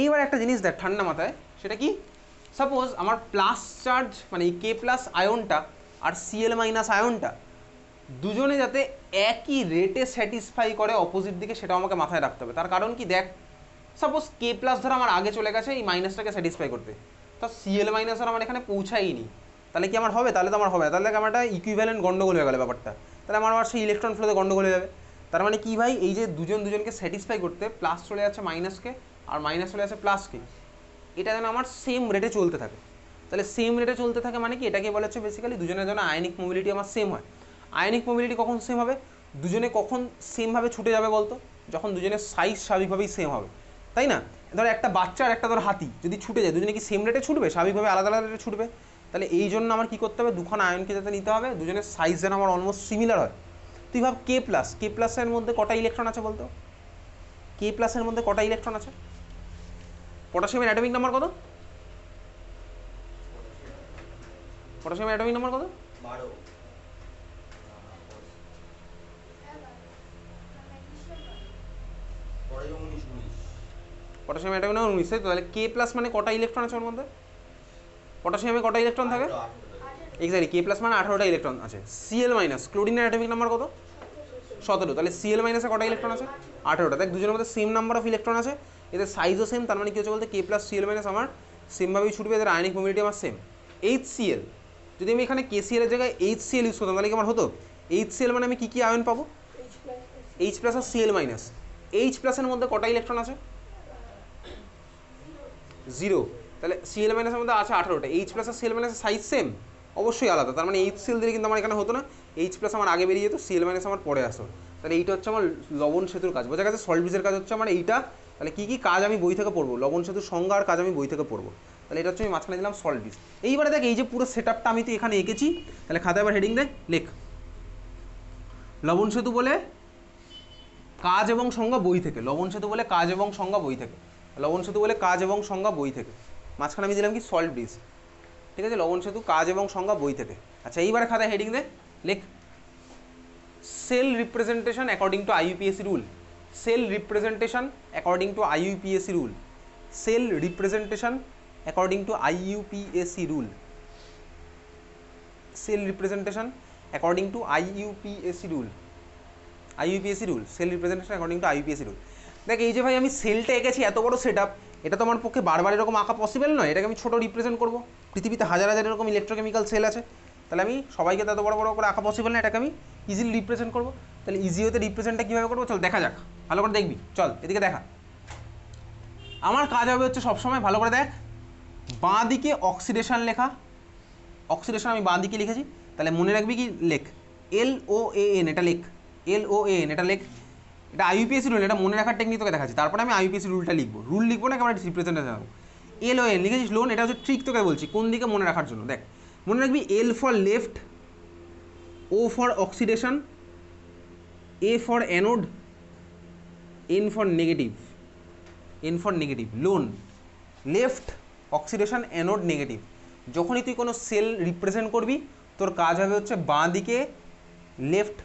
এইবার একটা জিনিস দেখ ঠান্ডা মাথায়, সেটা কি, সাপোজ আমার প্লাস চার্জ মানে এই K প্লাস আয়নটা আর Cl মাইনাস আয়নটা দুজনে যাতে একই রেটে স্যাটিসফাই করে অপোজিট দিকে, সেটাও আমাকে মাথায় রাখতে হবে। তার কারণ কি দেখ, সাপোজ K প্লাস ধর আমার আগে চলে গেছে এই মাইনাসটাকে স্যাটিসফাই করতে, তো Cl মাইনাস আর আমার এখানে পৌঁছাইনি, তাহলে কি আমার হবে? তাহলে তো আমার হবে, তাহলে আমার একটা ইকুইভ্যালেন্ট গন্ডগোল হয়ে গেল ব্যাপারটা, তাহলে আমার আবার সেই ইলেকট্রন ফ্লোতে গন্ডগোল হয়ে যাবে। তার মানে কি ভাই, এই যে দুজন দুজনকে স্যাটিসফাই করতে প্লাস চলে যাচ্ছে মাইনাসকে আর মাইনাস চলে যাচ্ছে প্লাসকে, এটা যেন আমার সেম রেটে চলতে থাকে। তাহলে সেম রেটে চলতে থাকে মানে কি, এটাকে বলা হচ্ছে বেসিক্যালি দুজনের জন্য আয়নিক মোবিলিটি আমার সেম হয়। আয়নিক মোবিলিটি কখন সেম হবে, দুজনে কখন সেমভাবে ছুটে যাবে বলতো, যখন দুজনের সাইজ স্বাভাবিকভাবেই সেম হবে, তাই না? ধর একটা বাচ্চা আর একটা ধর হাতি যদি ছুটে যায়, দুজনে কি সেম রেটে ছুটবে? স্বাভাবিকভাবে আলাদা আলাদা রেটে ছুটবে। তাহলে এই জন্য আমার কী করতে হবে, দুখানা আয়নকে যাতে নিতে হবে দুজনের সাইজ যেন আমার অলমোস্ট সিমিলার হয়। তুই ভাব K প্লাস, K প্লাসের মধ্যে কটা ইলেকট্রন আছে বলতো, K প্লাসের মধ্যে কটা ইলেকট্রন আছে? পটাশিয়ামের অ্যাটমিক নাম্বার কত? পটাশিয়ামের অ্যাটমিক নাম্বার কত? 12। পটাশিয়ামের অ্যাটমিক নাম্বার 19। তাহলে K প্লাস মানে কটা ইলেকট্রন আছে ওর মধ্যে? পটাশিয়ামে কটা ইলেকট্রন থাকে? এক্স্যাক্টলি, K প্লাস মানে 18টা ইলেকট্রন আছে। Cl মাইনাস, ক্লোরিনের অ্যাটমিক নাম্বার কত? 17। তাহলে Cl মাইনাসে কটা ইলেকট্রন আছে? 18টা। দেখ দুজনের মধ্যে সেম নাম্বার অফ ইলেকট্রন আছে, এদের সাইজও সেম, তার মানে কি হচ্ছে বলতে K প্লাস Cl মাইনাস আমার সেমভাবেই ছুটবে, এদের আয়নিক মোবিলিটি আমার সেম। HCl, যদি আমি এখানে KCl এর জায়গায় HCl ইউজ করতাম তাহলে কি আমার হতো? HCl মানে আমি কী কী আয়ন পাবো? H প্লাস আর Cl মাইনাস। H প্লাসের মধ্যে কটা ইলেকট্রন আছে? 0। তাহলে Cl মাইনাসের মধ্যে আছে 18টা। H প্লাস আর Cl মাইনাসের সাইজ সেম? অবশ্যই আলাদা, তার মানে HCl দিলে কিন্তু আমার এখানে হতো না, H প্লাস আমার আগে বেরিয়ে যেত, Cl মাইনাস আমার পরে আসো। তাহলে এইটা হচ্ছে আমার লবণ সেতুর কাজ, বোঝা গেছে? সল্ট ব্রিজের কাজ হচ্ছে আমার এইটা। তাহলে কী কী কাজ আমি বই থেকে পড়বো, লবণ সেতুর সংজ্ঞা আর কাজ আমি বই থেকে পড়বো। তাহলে এটা হচ্ছে আমি মাঝখানে দিলাম সল্ট ব্রিজ। এইবারে দেখ এই যে পুরো সেট আপটা আমি তো এখানে এঁকেছি, তাহলে খাতায় আবার হেডিং দে, লেখ লবণ সেতু বলে কাজ এবং সংজ্ঞা বই থেকে, লবণ সেতু বলে কাজ এবং সংজ্ঞা বই থেকে, লবণ সেতু বলে কাজ এবং সংজ্ঞা বই থেকে। মাঝখানে আমি দিলাম কি সল্ট ব্রিজ, ঠিক আছে? লবণ সেতু কাজ এবং সংজ্ঞা বই থেকে। আচ্ছা এইবারে খাতায় হেডিং দে, লেখ cell representation according to IUPAC rule. Cell representation according to IUPAC rule. Cell representation according to IUPAC rule. Cell representation according to IUPAC rule. IUPAC rule, cell representation according to IUPAC rule. দেখ এই যে ভাই আমি সেলটা এঁকেছি এত বড় set up, এটা তো আমার পক্ষে বারবার এরকম আঁকা পসিবল নয়, এটাকে আমি ছোটো রিপ্রেজেন্ট করবো। পৃথিবীতে হাজার হাজার এরকম ইলেকট্রোকেমিক্যাল সেল আছে, তাহলে আমি সবাইকে তো এত বড় বড় করে আঁকা পসিবল না, এটাকে আমি ইজিলি রিপ্রেজেন্ট করবো। তাহলে ইজি হতে রিপ্রেজেন্টটা কীভাবে করবো চল দেখা যাক, ভালো করে দেখবি, চল এদিকে দেখা। আমার কাজ হবে হচ্ছে সবসময় ভালো করে দেখ, বাঁ দিকে অক্সিডেশন লেখা, অক্সিডেশন আমি বাঁ দিকে লিখেছি, তাহলে মনে রাখবি কি লেখ LOAN, এটা লেখ LOAN, এটা লেখ। এটা IUPAC রুল, এটা মনে রাখার টেকনিক তোকে দেখাচ্ছি। তারপরে আমি IUPAC রুলটা লিখবো, রুল লিখবো না, আমরা রিপ্রেজেন্টেশন দেবো। LON লিখেছিস লোন, এটা হচ্ছে ট্রিক তোকে বলছি কোন দিকে মনে রাখার জন্য। দেখ মনে রাখবি L for left, O for oxidation, A for anode, N for negative, N for negative. Loan left oxidation anode negative. যখনই তুই কোনো সেল রিপ্রেজেন্ট করবি তোর কাজ হবে হচ্ছে বাঁ দিকে লেফট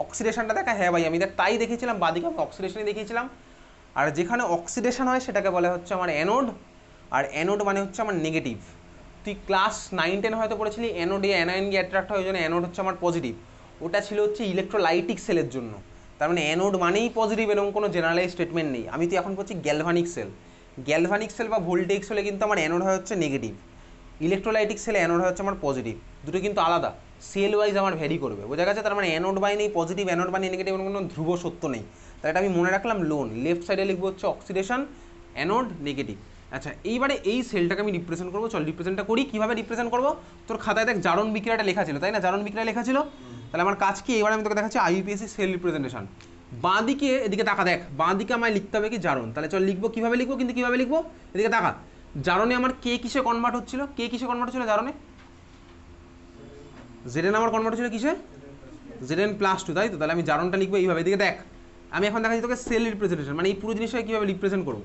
অক্সিডেশনটা দেখা। হ্যাঁ ভাই আমি দেখ তাই দেখিয়েছিলাম, বাঁ দিকে আমি অক্সিডেশনই দেখিয়েছিলাম। আর যেখানে অক্সিডেশন হয় সেটাকে বলা হচ্ছে আমার অ্যানোড, আর অ্যানোড মানে হচ্ছে আমার নেগেটিভ। তুই ক্লাস 9-10 হয়তো পড়েছিলি অ্যানোডে অ্যানায়ন গিয়ে অ্যাট্রাক্ট হয়, ওই জন্য অ্যানোড হচ্ছে আমার পজিটিভ। ওটা ছিল হচ্ছে ইলেকট্রোলাইটিক সেলের জন্য। তার মানে অ্যানোড মানেই পজিটিভ, এরকম কোনো জেনারেলাইজ স্টেটমেন্ট নেই। আমি তো এখন বলছি গ্যালভানিক সেল, গ্যালভানিক সেল বা ভোল্টেইক সেলে কিন্তু আমার অ্যানোড হয় হচ্ছে নেগেটিভ, ইলেকট্রোলাইটিক সেলে অ্যানোড হয় হচ্ছে আমার পজিটিভ। দুটো কিন্তু আলাদা, সেল ওয়াইজ আমার ভ্যারি করবে, বোঝা গেছে? তার মানে অ্যানোড বাই নেই পজিটিভ, অ্যানোড বাই নেগেটিভ, কোনো ধ্রুব সত্য নেই। তাই এটা আমি মনে রাখলাম লোন, লেফট সাইডে লিখবো হচ্ছে অক্সিডেশন অ্যানোড নেগেটিভ। আচ্ছা এইবারে এই সেলটাকে আমি রিপ্রেজেন্ট করবো, চল রিপ্রেজেন্টটা করি। কীভাবে রিপ্রেজেন্ট করবো? তোর খাতায় দেখ জারণ বিক্রিয়াটা লেখা ছিল, তাই না? জারণ বিক্রিয়া লেখা ছিল। তাহলে আমার কাজ কি, এবার আমি তোকে দেখাচ্ছি IUPAC সেল রিপ্রেজেন্টেশন। বাঁ দিকে এদিকে তাকা, দেখ বাঁ দিকে আমায় লিখতে হবে কি জারণ। তাহলে চল লিখবো, কীভাবে লিখবো কিন্তু কীভাবে লিখবো, এদিকে তাকা। জারণে আমার কে কিসে কনভার্ট হচ্ছিল, কে কিসে কনভার্ট হচ্ছিল জারণে? Zn আমার কনভার্ট হচ্ছিল কিসে? Zn+2, তাই তো? তাহলে আমি জারণটা লিখবো এইভাবে, এদিকে দেখ। আমি এখন দেখাচ্ছি তোকে সেল রিপ্রেজেন্টেশন, মানে এই পুরো জিনিসটাকে কীভাবে রিপ্রেজেন্ট করবো।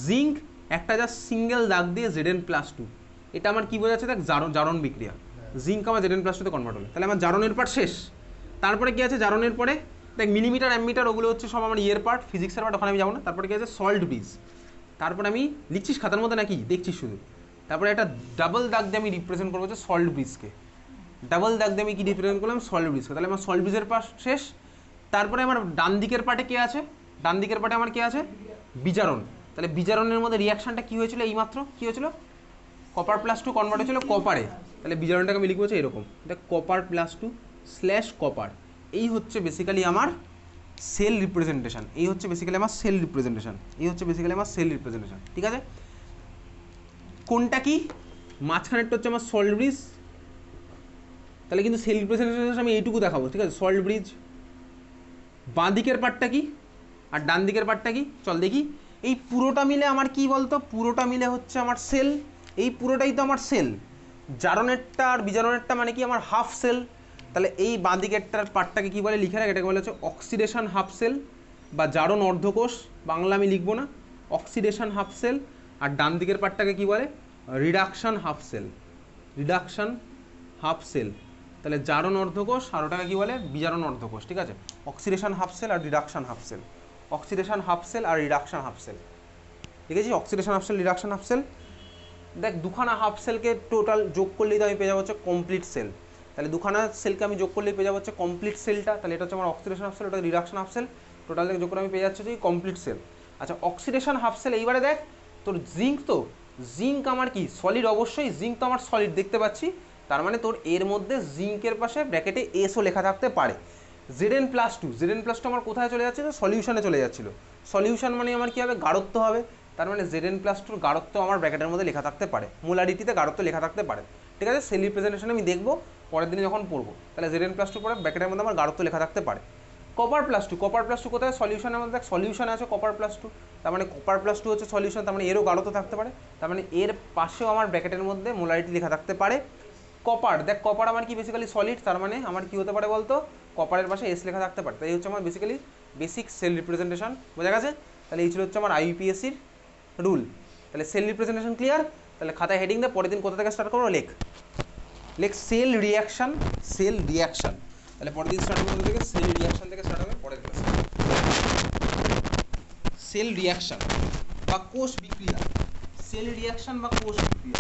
জিঙ্ক একটা যা সিঙ্গেল দাগ দিয়ে Zn+2, এটা আমার কী বোঝাচ্ছে দেখ, জারণ বিক্রিয়া। জিঙ্ক আমার Zn+2 তে কনভার্ট হলো, তাহলে আমার জারণের পার্ট শেষ। তারপরে কি আছে জারণের পরে, দেখ মিলিমিটার অ্যামমিটার ওগুলো হচ্ছে সব আমার ইয়ের পার্ট, ফিজিক্সের পার্ট, ওখানে আমি যাবো না। তারপরে কি আছে সল্ট ব্রিজ। তারপরে আমি লিখছিস খাতার মধ্যে নাকি দেখছিস শুধু? তারপরে একটা ডাবল দাগ দিয়ে আমি রিপ্রেজেন্ট করবো হচ্ছে সল্ট ব্রিজকে, ডাবল দাগ দিয়ে আমি কি রিপ্রেজেন্ট করলাম, সল্ট ব্রিজকে। তাহলে আমার সল্ট ব্রিজের পার্ট শেষ। তারপরে আমার ডান দিকের পার্টে কে আছে, ডান দিকের পার্টে আমার কে আছে, বিজারণ। তাহলে বিজারণের মধ্যে রিয়াকশনটা কী হয়েছিল, এইমাত্র কী হয়েছিল, Copper+2 কনভার্ট হয়েছিল কপারে। তাহলে বিজারণটাকে আমি লিখবো হচ্ছে এরকম, এটা Copper+2/কপার। এই হচ্ছে বেসিক্যালি আমার সেল রিপ্রেজেন্টেশন, এই হচ্ছে বেসিক্যালি আমার সেল রিপ্রেজেন্টেশন, এই হচ্ছে বেসিক্যালি আমার সেল রিপ্রেজেন্টেশন। ঠিক আছে, কোনটা কি, মাঝখানেরটা হচ্ছে আমার সল্ট ব্রিজ। তাহলে কিন্তু সেল রিপ্রেজেন্টেশন আমি এইটুকু দেখাবো, ঠিক আছে? সল্ট ব্রিজ, বাঁ দিকের পার্টটা কি আর ডান দিকের পার্টটা কি, চল দেখি। এই পুরোটা মিলে আমার কি বলতো, পুরোটা মিলে হচ্ছে আমার সেল, এই পুরোটাই তো আমার সেল। জারণেরটা আর বিজারণেরটা মানে কি আমার হাফ সেল। তাহলে এই বাঁ দিকেরটার পার্টটাকে কী বলে লিখে রাখ, এটাকে বলে হচ্ছে অক্সিডেশন হাফ সেল বা জারণ অর্ধকোষ, বাংলা আমি লিখবো না, অক্সিডেশন হাফ সেল। আর ডান দিকের পার্টটাকে কী বলে, reduction half cell, reduction half cell. তাহলে জারণ অর্ধকোষ আর ওটাকে কী বলে, বিজারণ অর্ধকোষ। ঠিক আছে, অক্সিডেশন হাফ সেল আর reduction half cell, oxidation half cell আর রিডাকশন হাফ সেল। ঠিক আছে, oxidation half cell, reduction half cell. দেখ দুখানা হাফ সেলকে টোটাল যোগ করলেই তো আমি পেয়ে যাবো হচ্ছে কমপ্লিট সেল। তাহলে দুখানা সেলকে আমি যোগ করলেই পেয়ে যাবো হচ্ছে কমপ্লিট সেলটা। তাহলে এটা হচ্ছে আমার অক্সিডেশন হাফ সেল, ওটা রিডাকশন হাফ সেল, টোটাল যোগ করে আমি পেয়ে যাচ্ছি যে কমপ্লিট সেল। আচ্ছা অক্সিডেশন হাফ সেল, এইবারে দেখ তোর জিঙ্ক, তো জিঙ্ক আমার কি সলিড, অবশ্যই জিঙ্ক তো আমার সলিড দেখতে পাচ্ছি। তার মানে তোর এর মধ্যে জিঙ্কের পাশে ব্র্যাকেটে এসও লেখা থাকতে পারে। Zn+2 আমার কোথায় চলে যাচ্ছে, সলিউশনে চলে যাচ্ছিল। সলিউশন মানে আমার কি হবে, গাঢ়ত্ব হবে। তার মানে Zn+2 গাঢ়ত্ব আমার ব্র্যাকেটের মধ্যে লেখা থাকতে পারে, মোলারিটিতে গাঢ়ত্ব লেখা থাকতে পারে। ঠিক আছে, সেল রিপ্রেজেন্টেশন আমি দেখবো পরের দিনে যখন পড়বো। তাহলে Zn+2 পরে ব্র্যাকেটের মধ্যে আমার গাঢ়ত্ব লেখা থাকতে পারে। Copper+2 কোথায়, সলিউশনের মধ্যে দেখ সলিউশনে আছে Copper+2, তার মানে Copper+2 হচ্ছে সলিউশন, তার মানে এরও গাঢ়ত্ব থাকতে পারে। তার মানে এর পাশেও আমার ব্র্যাকেটের মধ্যে মোলারিটি লেখা থাকতে পারে। কপার, দেখ কপার আমার কি বেসিক্যালি সলিড, তার মানে আমার কি হতে পারে বলতো, কপারের পাশে এস লেখা থাকতে পারে। তাই হচ্ছে আমার বেসিক্যালি বেসিক সেল রিপ্রেজেন্টেশন, বোঝা গেছে? তাহলে এই ছিল হচ্ছে আমার IUPACর রুল। তাহলে সেল রিপ্রেজেন্টেশন ক্লিয়ার। তাহলে খাতায় হেডিং দে, পরের দিন কোথা থেকে স্টার্ট করবো, লেখ সেল রিয়াকশন, সেল রিয়াকশন। তাহলে পরের দিন স্টার্ট করবো থেকে সেল রিয়াকশন থেকে স্টার্ট হবে পরের ক্লাসে। সেল রিয়াকশন বা কোষ বিক্রিয়া, সেল রিয়াকশন বা কোষ বিক্রিয়া।